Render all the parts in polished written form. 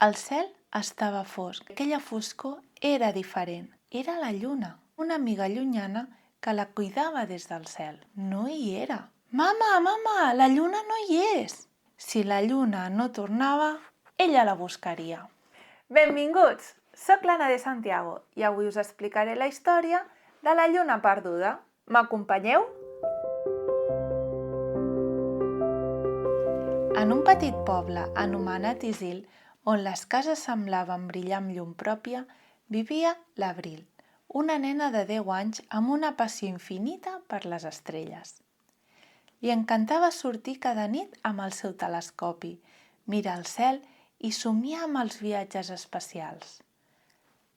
El cel estava fosc. Aquella foscor era diferent. Era la lluna, una amiga llunyana que la cuidava des del cel. No hi era. Mama, mama, la lluna no hi és! Si la lluna no tornava, ella la buscaria. Benvinguts! Soc l'Anna de Santiago i avui us explicaré la història de la lluna perduda. M'acompanyeu? En un petit poble anomenat Isil, on les cases semblaven brillar amb llum pròpia, vivia l'Abril, una nena de 10 anys amb una passió infinita per les estrelles. Li encantava sortir cada nit amb el seu telescopi, mirar el cel i somiar amb els viatges espacials.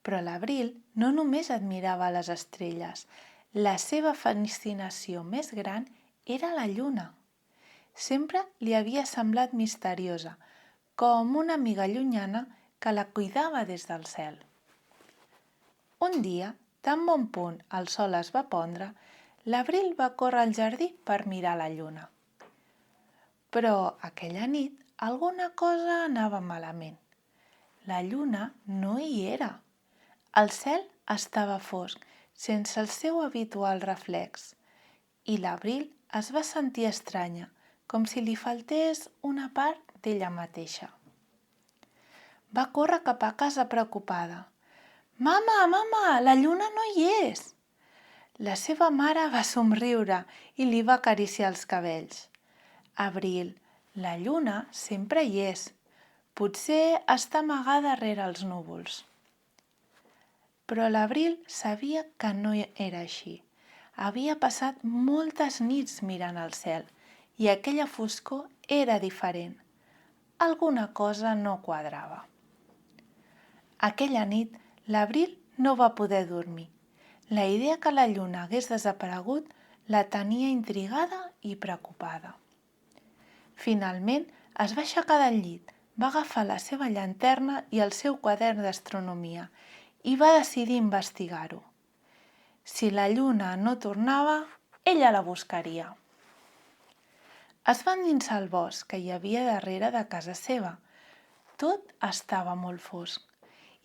Però l'Abril no només admirava les estrelles, la seva fascinació més gran era la lluna. Sempre li havia semblat misteriosa, com una amiga llunyana que la cuidava des del cel. Un dia, tan bon punt el sol es va pondre, l'Abril va córrer al jardí per mirar la lluna. Però aquella nit alguna cosa anava malament. La lluna no hi era. El cel estava fosc, sense el seu habitual reflex, i l'Abril es va sentir estranya, com si li faltés una part d'ella mateixa. Va córrer cap a casa preocupada. «Mama, mama, la lluna no hi és!» La seva mare va somriure i li va acariciar els cabells. «Abril, la lluna sempre hi és. Potser està amagada rere els núvols». Però l'Abril sabia que no era així. Havia passat moltes nits mirant el cel i aquella foscor era diferent. Alguna cosa no quadrava. Aquella nit, l'Abril no va poder dormir. La idea que la lluna hagués desaparegut la tenia intrigada i preocupada. Finalment, es va aixecar del llit, va agafar la seva llanterna i el seu quadern d'astronomia i va decidir investigar-ho. Si la lluna no tornava, ella la buscaria. Es va endinsar al bosc que hi havia darrere de casa seva. Tot estava molt fosc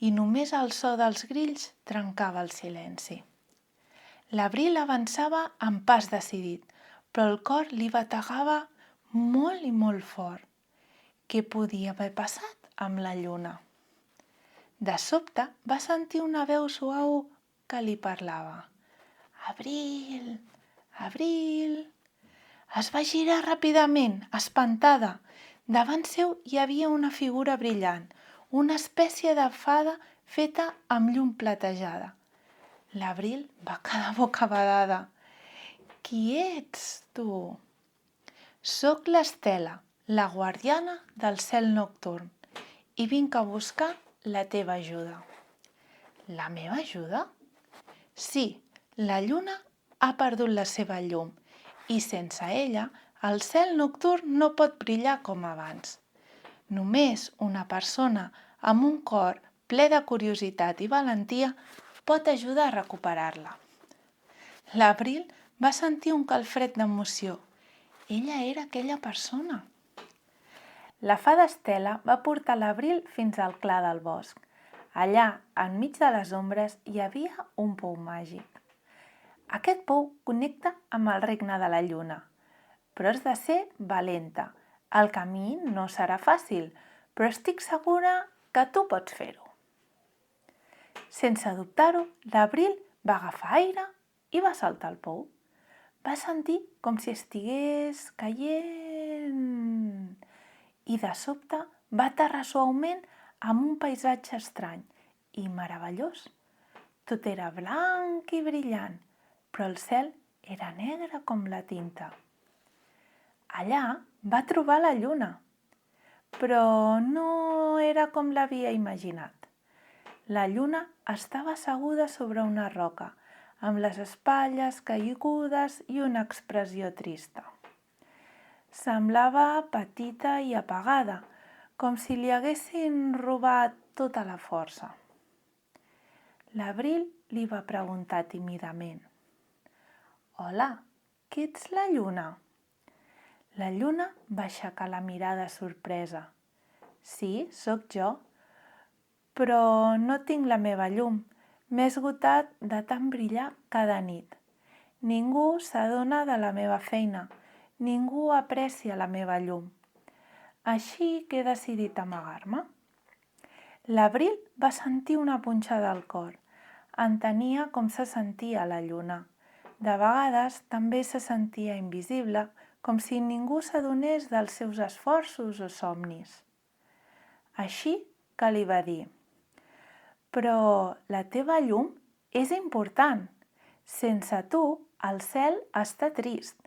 i només el so dels grills trencava el silenci. L'Abril avançava amb pas decidit, però el cor li bategava molt i molt fort. Què podia haver passat amb la lluna? De sobte va sentir una veu suau que li parlava. «Abril, Abril!» Es va girar ràpidament, espantada. Davant seu hi havia una figura brillant, una espècie de fada feta amb llum platejada. L'Abril va quedar bocabadada. «Qui ets, tu?» «Soc l'Estela, la guardiana del cel nocturn, i vinc a buscar la teva ajuda». «La meva ajuda?» «Sí, la lluna ha perdut la seva llum i sense ella el cel nocturn no pot brillar com abans. Només una persona amb un cor ple de curiositat i valentia pot ajudar a recuperar-la». L'Abril va sentir un calfred d'emoció. Ella era aquella persona. La fada Estela va portar l'Abril fins al clar del bosc. Allà, enmig de les ombres, hi havia un pou màgic. Aquest pou connecta amb el regne de la lluna, però has de ser valenta. El camí no serà fàcil, però estic segura que tu pots fer-ho. Sense dubtar-ho, l'Abril va agafar aire i va saltar al pou. Va sentir com si estigués caient i de sobte va aterrar suaument amb un paisatge estrany i meravellós. Tot era blanc i brillant, però el cel era negre com la tinta. Allà va trobar la lluna, però no era com l'havia imaginat. La lluna estava asseguda sobre una roca, amb les espatlles caigudes i una expressió trista. Semblava petita i apagada, com si li haguessin robat tota la força. L'Abril li va preguntar tímidament. «Hola, qui ets la lluna?» La lluna va aixecar la mirada sorpresa. «Sí, sóc jo, però no tinc la meva llum. M'he esgotat de tant brillar cada nit. Ningú s'adona de la meva feina. Ningú aprecia la meva llum. Així que he decidit amagar-me. L'Abril va sentir una punxada al cor. Entenia com se sentia la lluna. De vegades també se sentia invisible, com si ningú s'adonés dels seus esforços o somnis. Així que li va dir: «Però la teva llum és important. Sense tu, el cel està trist.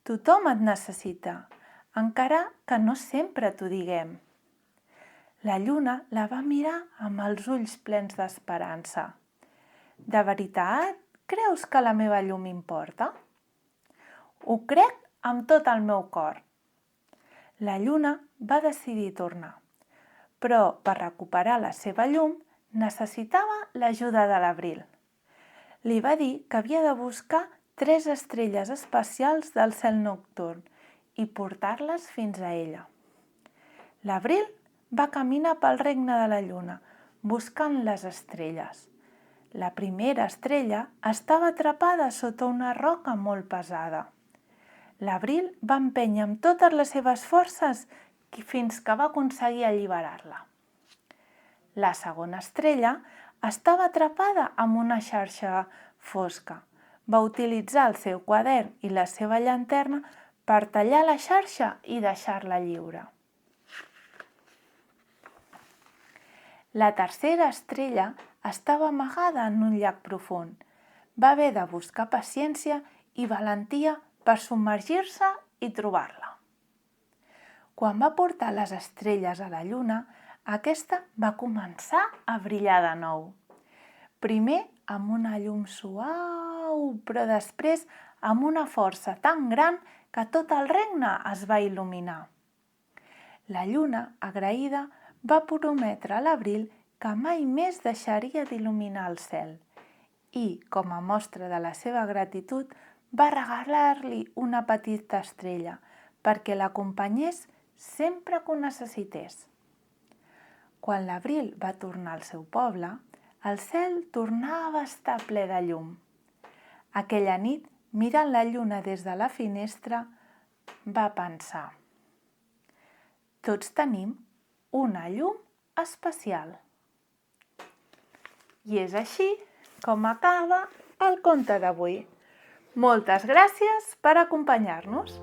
Tothom et necessita, encara que no sempre t'ho diguem». La lluna la va mirar amb els ulls plens d'esperança. «De veritat, creus que la meva llum importa?» «Ho crec amb tot el meu cor». La lluna va decidir tornar, però per recuperar la seva llum necessitava l'ajuda de l'Abril. Li va dir que havia de buscar 3 estrelles espacials del cel nocturn i portar-les fins a ella. L'Abril va caminar pel regne de la lluna, buscant les estrelles. La primera estrella estava atrapada sota una roca molt pesada. L'Abril va empènyer amb totes les seves forces fins que va aconseguir alliberar-la. La segona estrella estava atrapada amb una xarxa fosca. Va utilitzar el seu quadern i la seva llanterna per tallar la xarxa i deixar-la lliure. La tercera estrella estava amagada en un llac profund. Va haver de buscar paciència i valentia per submergir-se i trobar-la. Quan va portar les estrelles a la lluna, aquesta va començar a brillar de nou. Primer amb una llum suau, però després amb una força tan gran que tot el regne es va il·luminar. La lluna, agraïda, va prometre a l'Abril que mai més deixaria d'il·luminar el cel i, com a mostra de la seva gratitud, va regalar-li una petita estrella perquè l'acompanyés sempre que ho necessités. Quan l'Abril va tornar al seu poble, el cel tornava a estar ple de llum. Aquella nit, mirant la lluna des de la finestra, va pensar: «Tots tenim una llum especial». I és així com acaba el conte d'avui. Moltes gràcies per acompanyar-nos.